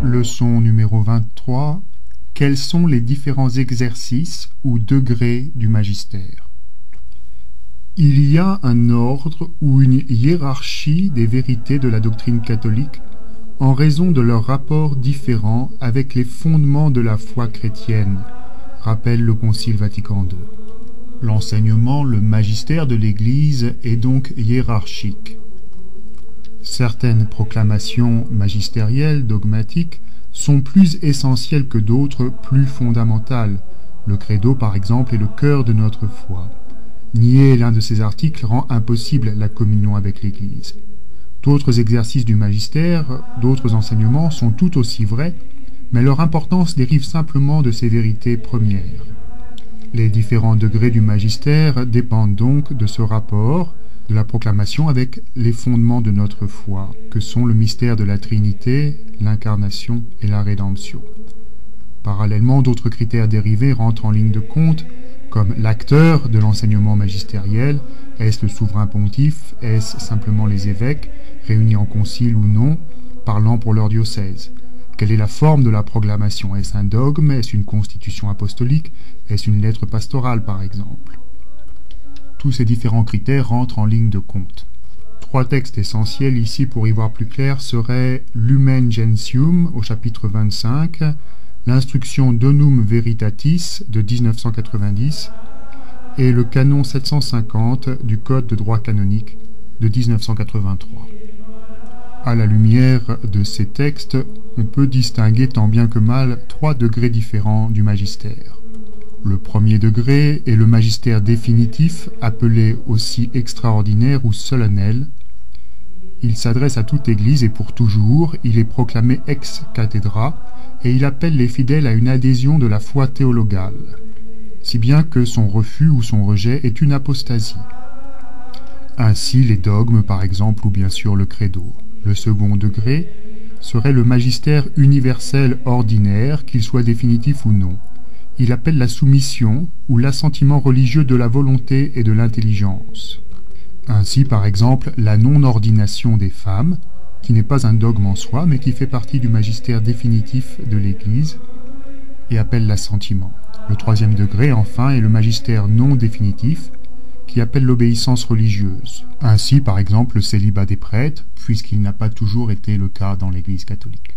Leçon numéro 23. Quels sont les différents exercices ou degrés du magistère? Il y a un ordre ou une hiérarchie des vérités de la doctrine catholique en raison de leur rapport différent avec les fondements de la foi chrétienne, rappelle le Concile Vatican II. L'enseignement, le magistère de l'Église est donc hiérarchique. Certaines proclamations magistérielles, dogmatiques, sont plus essentielles que d'autres, plus fondamentales. Le credo, par exemple, est le cœur de notre foi. Nier l'un de ces articles rend impossible la communion avec l'Église. D'autres exercices du magistère, d'autres enseignements sont tout aussi vrais, mais leur importance dérive simplement de ces vérités premières. Les différents degrés du magistère dépendent donc de ce rapport de la proclamation avec les fondements de notre foi, que sont le mystère de la Trinité, l'incarnation et la rédemption. Parallèlement, d'autres critères dérivés rentrent en ligne de compte, comme l'acteur de l'enseignement magistériel. Est-ce le souverain pontife? Est-ce simplement les évêques, réunis en concile ou non, parlant pour leur diocèse? Quelle est la forme de la proclamation? Est-ce un dogme? Est-ce une constitution apostolique? Est-ce une lettre pastorale, par exemple? Tous ces différents critères rentrent en ligne de compte. Trois textes essentiels ici pour y voir plus clair seraient Lumen Gentium au chapitre 25, l'instruction Donum Veritatis de 1990 et le canon 750 du Code de droit canonique de 1983. À la lumière de ces textes, on peut distinguer tant bien que mal trois degrés différents du magistère. Le premier degré est le magistère définitif, appelé aussi extraordinaire ou solennel. Il s'adresse à toute Église et pour toujours, il est proclamé ex cathedra et il appelle les fidèles à une adhésion de la foi théologale, si bien que son refus ou son rejet est une apostasie. Ainsi les dogmes par exemple ou bien sûr le credo. Le second degré serait le magistère universel ordinaire, qu'il soit définitif ou non. Il appelle la soumission ou l'assentiment religieux de la volonté et de l'intelligence. Ainsi, par exemple, la non-ordination des femmes, qui n'est pas un dogme en soi, mais qui fait partie du magistère définitif de l'Église, et appelle l'assentiment. Le troisième degré, enfin, est le magistère non définitif, qui appelle l'obéissance religieuse. Ainsi, par exemple, le célibat des prêtres, puisqu'il n'a pas toujours été le cas dans l'Église catholique.